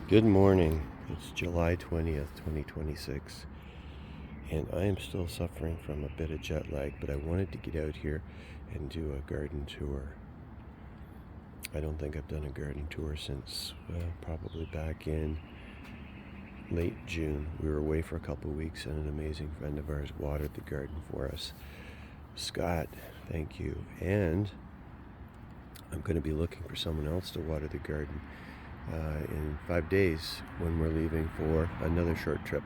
Good morning. It's July 20th, 2026, and I am still suffering from a bit of jet lag, but I wanted to get out here and do a garden tour. I don't think I've done a garden tour since probably back in late June. We were away for a couple of weeks, and an amazing friend of ours watered the garden for us. Scott, thank you. And I'm going to be looking for someone else to water the garden in 5 days when we're leaving for another short trip.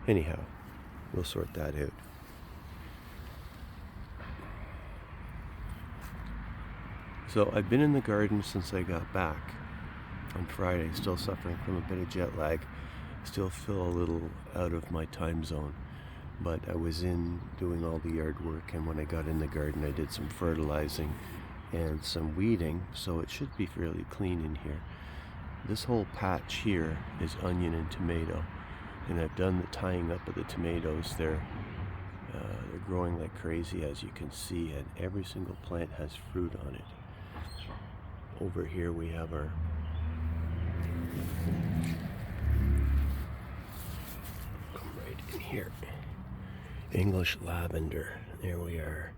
Anyhow, we'll sort that out. So I've been in the garden since I got back on Friday, still suffering from a bit of jet lag, still feel a little out of my time zone. But I was in doing all the yard work, and when I got in the garden I did some fertilizing and some weeding, so it should be fairly clean in here. This whole patch here is onion and tomato, and I've done the tying up of the tomatoes. They're growing like crazy, as you can see, and every single plant has fruit on it. Over here we have our come right in here, English lavender. There we are.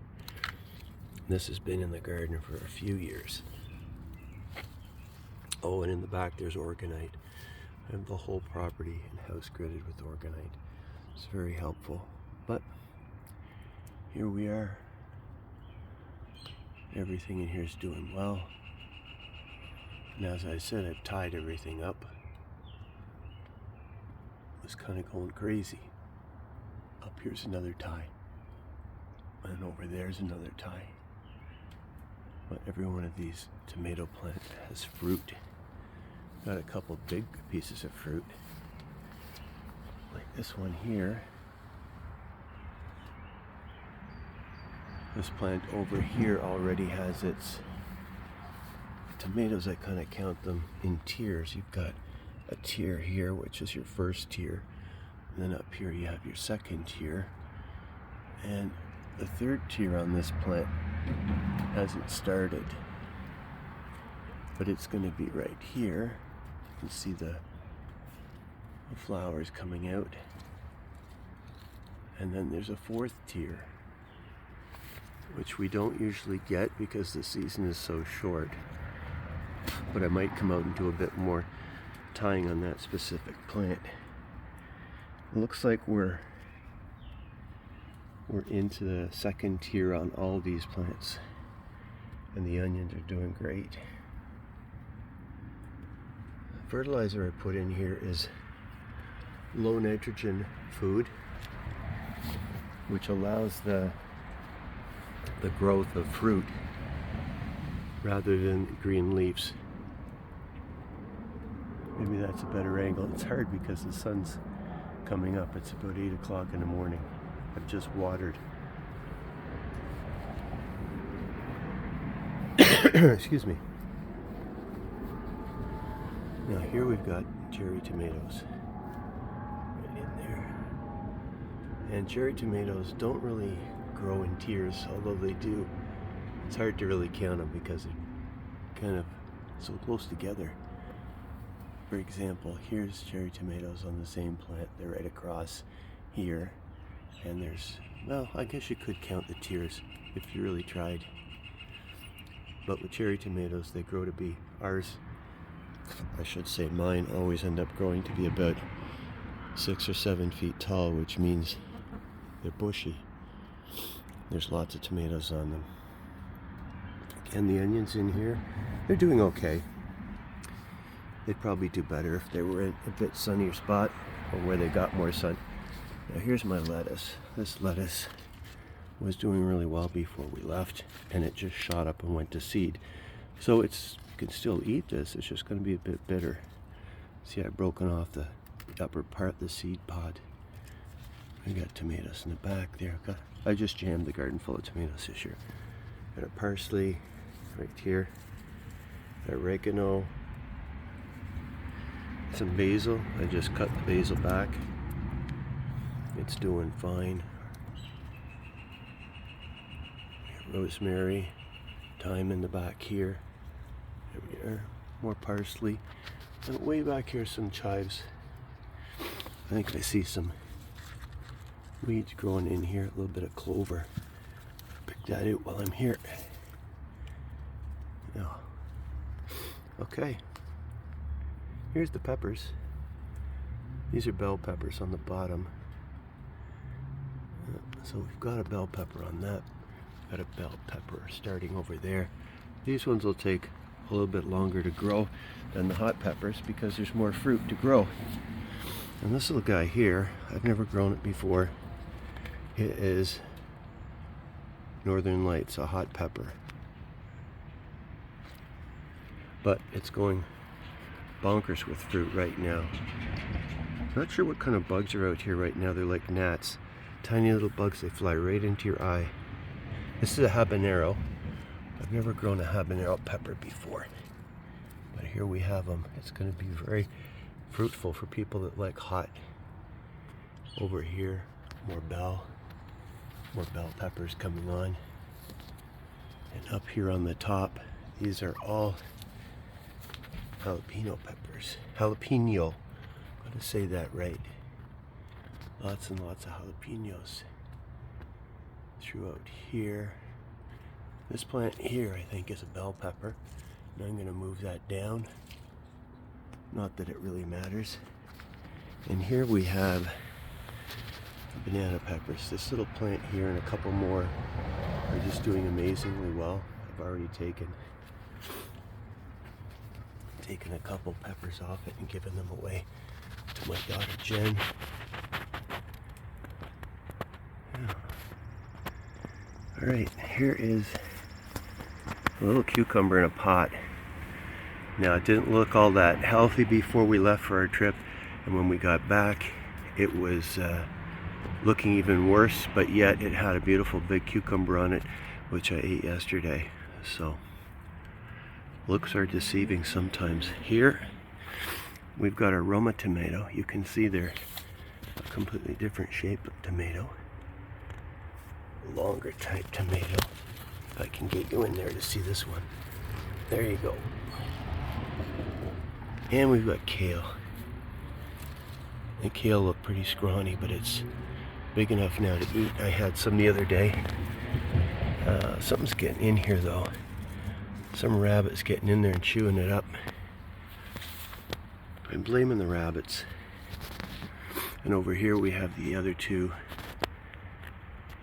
This has been in the garden for a few years. Oh, and in the back there's orgonite. I have the whole property and house gridded with orgonite. It's very helpful. But here we are. Everything in here is doing well. And as I said, I've tied everything up. It's kind of going crazy. Up here's another tie. And over there's another tie. But every one of these tomato plants has fruit. Got a couple big pieces of fruit, like this one here. This plant over here already has its tomatoes. I kind of count them in tiers. You've got a tier here, which is your first tier, and then up here you have your second tier, and the third tier on this plant hasn't started, but it's going to be right here. You can see the flowers coming out, and then there's a fourth tier, which we don't usually get because the season is so short, but I might come out and do a bit more tying on that specific plant. It looks like we're into the second tier on all these plants, and the onions are doing great. Fertilizer I put in here is low nitrogen food, which allows the growth of fruit rather than green leaves. Maybe that's a better angle. It's hard because the sun's coming up. It's about 8 o'clock in the morning. I've just watered. Excuse me. Now here we've got cherry tomatoes right in there. And cherry tomatoes don't really grow in tiers, although they do. It's hard to really count them because they're kind of so close together. For example, here's cherry tomatoes on the same plant. They're right across here. And there's, well, I guess you could count the tiers if you really tried. But with cherry tomatoes, they grow to be, I should say mine, always end up growing to be about 6 or 7 feet tall, which means they're bushy. There's lots of tomatoes on them. And the onions in here, they're doing okay. They'd probably do better if they were in a bit sunnier spot or where they got more sun. Now here's my lettuce. This lettuce was doing really well before we left, and it just shot up and went to seed. So you can still eat this, it's just going to be a bit bitter. See, I've broken off the upper part, the seed pod. I got tomatoes in the back there. I just jammed the garden full of tomatoes this year. Got a parsley right here, oregano, some basil. I just cut the basil back. It's doing fine. Rosemary, thyme in the back here. There we are. More parsley. And way back here, some chives. I think I see some weeds growing in here, a little bit of clover. Pick that out while I'm here. Yeah. Okay. Here's the peppers. These are bell peppers on the bottom. So we've got a bell pepper on that. Got a bell pepper starting over there. These ones will take a little bit longer to grow than the hot peppers because there's more fruit to grow. And this little guy here, I've never grown it before. It is Northern Lights, a hot pepper. But it's going bonkers with fruit right now. Not sure what kind of bugs are out here right now. They're like gnats. Tiny little bugs, they fly right into your eye. This is a habanero. I've never grown a habanero pepper before. But here we have them. It's going to be very fruitful for people that like hot. Over here, more bell peppers coming on. And up here on the top, these are all jalapeno peppers. Jalapeno. I'm going to say that right. Lots and lots of jalapenos throughout here. This plant here, I think, is a bell pepper. And I'm going to move that down. Not that it really matters. And here we have banana peppers. This little plant here and a couple more are just doing amazingly well. I've already taken a couple peppers off it and given them away to my daughter Jen. Yeah. Alright, here is a little cucumber in a pot. Now, it didn't look all that healthy before we left for our trip, and when we got back it was looking even worse, but yet it had a beautiful big cucumber on it, which I ate yesterday. So looks are deceiving sometimes. Here we've got a Roma tomato. You can see they're a completely different shape of tomato. Longer type tomato. If I can get you in there to see this one. There you go. And we've got kale. The kale looked pretty scrawny, but it's big enough now to eat. I had some the other day. Something's getting in here though. Some rabbit's getting in there and chewing it up. I'm blaming the rabbits. And over here we have the other two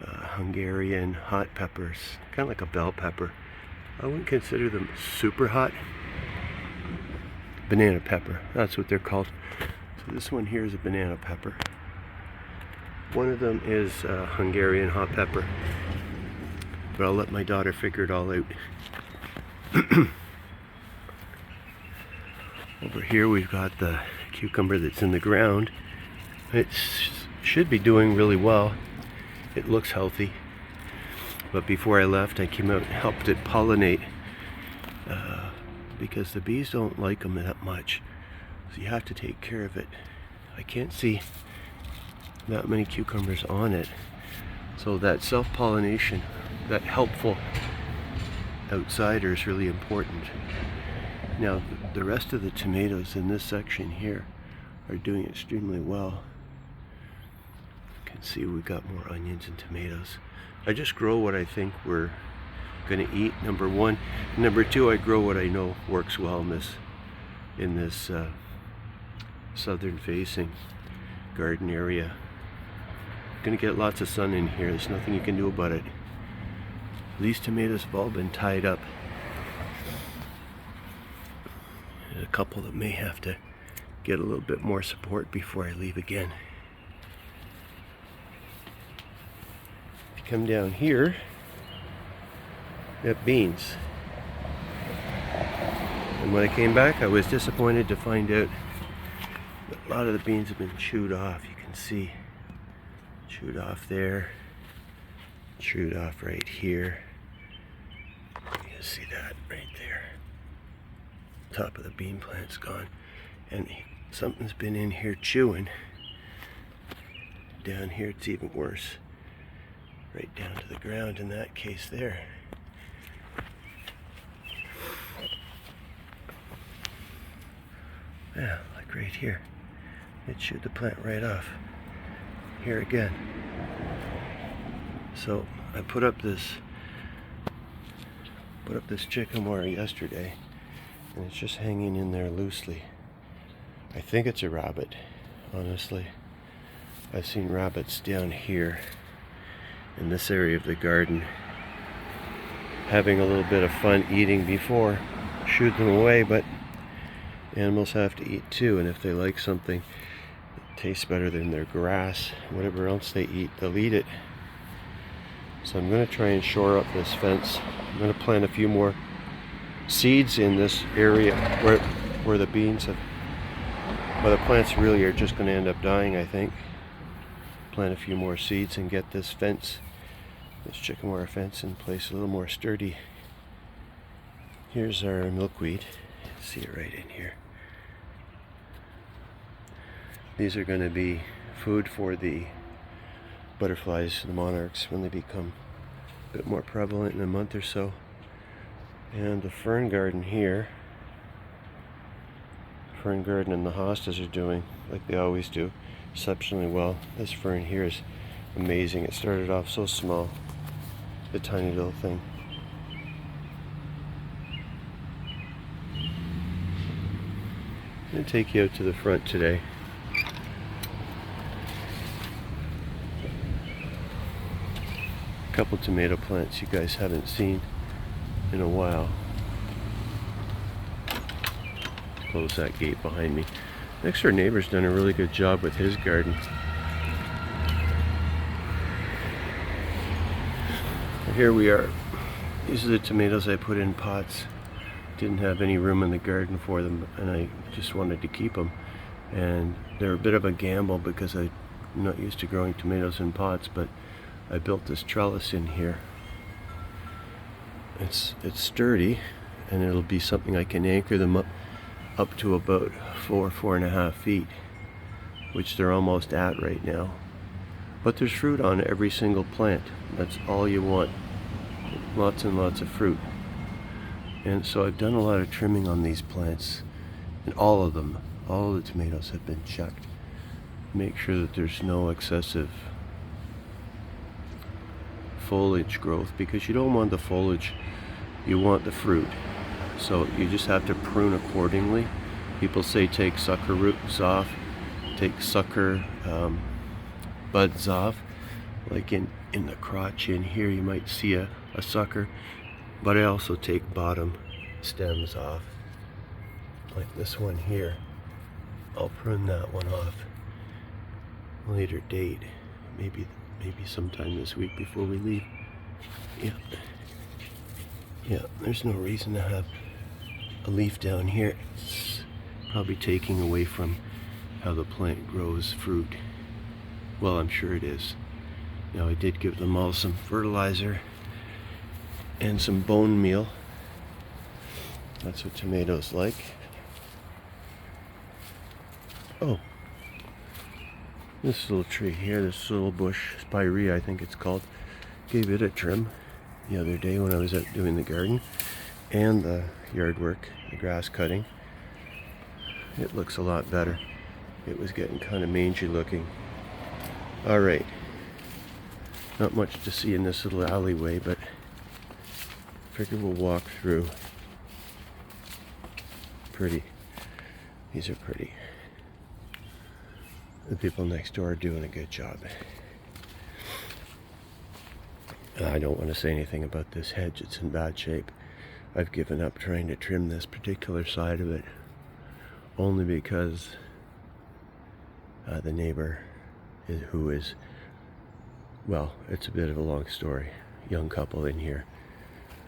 Hungarian hot peppers. Kind of like a bell pepper. I wouldn't consider them super hot. Banana pepper, that's what they're called. So this one here is a banana pepper. One of them is Hungarian hot pepper. But I'll let my daughter figure it all out. Over here we've got the cucumber that's in the ground. It should be doing really well. It looks healthy. But before I left, I came out and helped it pollinate because the bees don't like them that much. So you have to take care of it. I can't see that many cucumbers on it. So that self-pollination, that helpful outsider is really important. Now, the rest of the tomatoes in this section here are doing extremely well. You can see we've got more onions and tomatoes. I just grow what I think we're going to eat, number one. Number two, I grow what I know works well in this southern facing garden area. Going to get lots of sun in here. There's nothing you can do about it. These tomatoes have all been tied up. There's a couple that may have to get a little bit more support before I leave again. If you come down here, we have beans. And when I came back, I was disappointed to find out that a lot of the beans have been chewed off. You can see chewed off there, chewed off right here. You can see that right there. Top of the bean plant's gone. And something's been in here chewing. Down here it's even worse. Right down to the ground in that case there. Yeah, like right here. It chewed the plant right off. Here again. So I put up this chicken yesterday, and it's just hanging in there loosely. I think it's a rabbit, honestly. I've seen rabbits down here in this area of the garden having a little bit of fun eating before shoot them away, but animals have to eat too, and if they like something that tastes better than their grass, whatever else they eat, they'll eat it. So I'm going to try and shore up this fence. I'm going to plant a few more seeds in this area where the beans have, well, the plants really are just going to end up dying, I think. Plant a few more seeds and get this fence, this chicken wire fence, in place a little more sturdy. Here's our milkweed. See it right in here. These are going to be food for the butterflies, the monarchs, when they become a bit more prevalent in a month or so. And the fern garden here, fern garden and the hostas are doing, like they always do, exceptionally well. This fern here is amazing. It started off so small, a tiny little thing. I'm going to take you out to the front today. A couple tomato plants you guys haven't seen in a while. Close that gate behind me. Next door neighbor's done a really good job with his garden. Here we are. These are the tomatoes I put in pots. Didn't have any room in the garden for them, and I just wanted to keep them. And they're a bit of a gamble because I'm not used to growing tomatoes in pots, but I built this trellis in here. It's sturdy, and it'll be something I can anchor them up to about 4.5 feet, which they're almost at right now. But there's fruit on every single plant. That's all you want. Lots and lots of fruit. And so I've done a lot of trimming on these plants, and all of the tomatoes have been checked. Make sure that there's no excessive foliage growth, because you don't want the foliage, you want the fruit. So you just have to prune accordingly. People say take sucker roots off, take sucker buds off. Like in the crotch in here you might see a sucker, but I also take bottom stems off, like this one here. I'll prune that one off later date, maybe sometime this week before we leave. Yeah, there's no reason to have a leaf down here. It's probably taking away from how the plant grows fruit. Well, I'm sure it is. Now, I did give them all some fertilizer and some bone meal. That's what tomatoes like. Oh, this little tree here, this little bush, spirea I think it's called, gave it a trim the other day when I was out doing the garden and the yard work, the grass cutting. It looks a lot better. It was getting kind of mangy looking. Alright, not much to see in this little alleyway, but I figure we'll walk through. Pretty. These are pretty. The people next door are doing a good job. I don't want to say anything about this hedge. It's in bad shape. I've given up trying to trim this particular side of it, only because the neighbor who is, well, it's a bit of a long story. Young couple in here.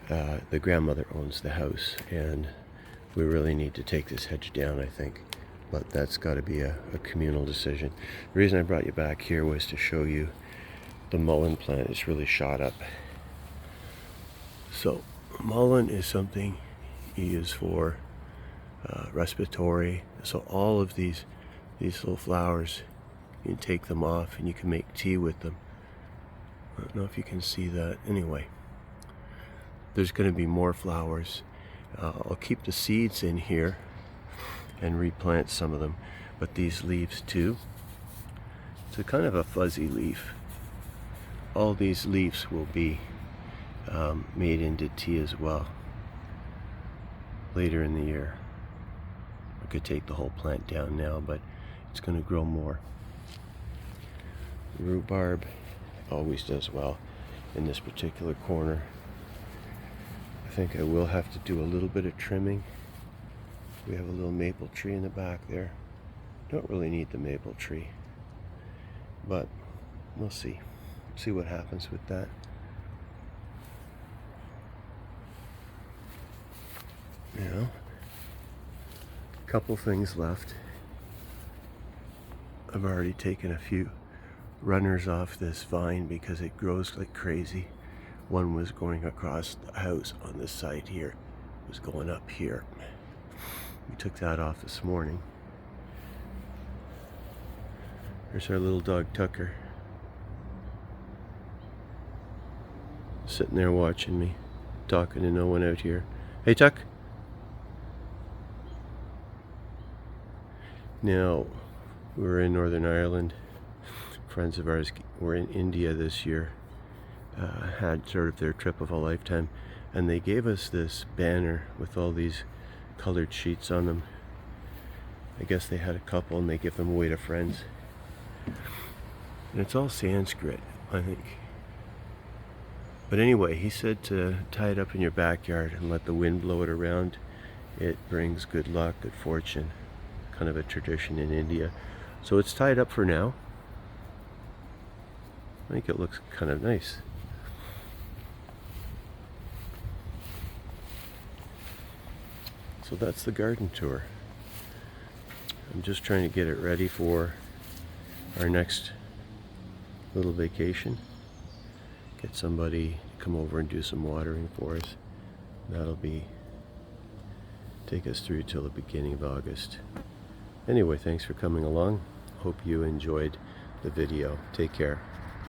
The grandmother owns the house, and we really need to take this hedge down, I think. But that's got to be a communal decision. The reason I brought you back here was to show you the mullein plant is really shot up. So mullein is something you use for respiratory. So all of these little flowers, you can take them off and you can make tea with them. I don't know if you can see that. Anyway, there's going to be more flowers. I'll keep the seeds in here, and replant some of them. But these leaves too, it's a kind of a fuzzy leaf. All these leaves will be made into tea as well later in the year. I could take the whole plant down now, but it's going to grow more. Rhubarb always does well in this particular corner. I think I will have to do a little bit of trimming. We have a little maple tree in the back there. Don't really need the maple tree, but we'll see what happens with that. Now, a couple things left. I've already taken a few runners off this vine because it grows like crazy. One was going across the house on this side here. It was going up here. We took that off this morning. There's our little dog Tucker, sitting there watching me, talking to no one out here. Hey Tuck! Now, we're in Northern Ireland. Friends of ours were in India this year, had sort of their trip of a lifetime, and they gave us this banner with all these colored sheets on them. I guess they had a couple and they give them away to friends. And it's all Sanskrit, I think. But anyway, he said to tie it up in your backyard and let the wind blow it around. It brings good luck, good fortune. Kind of a tradition in India. So it's tied up for now. I think it looks kind of nice. So that's the garden tour. I'm just trying to get it ready for our next little vacation. Get somebody to come over and do some watering for us. That'll take us through till the beginning of August. Anyway, thanks for coming along. Hope you enjoyed the video. Take care.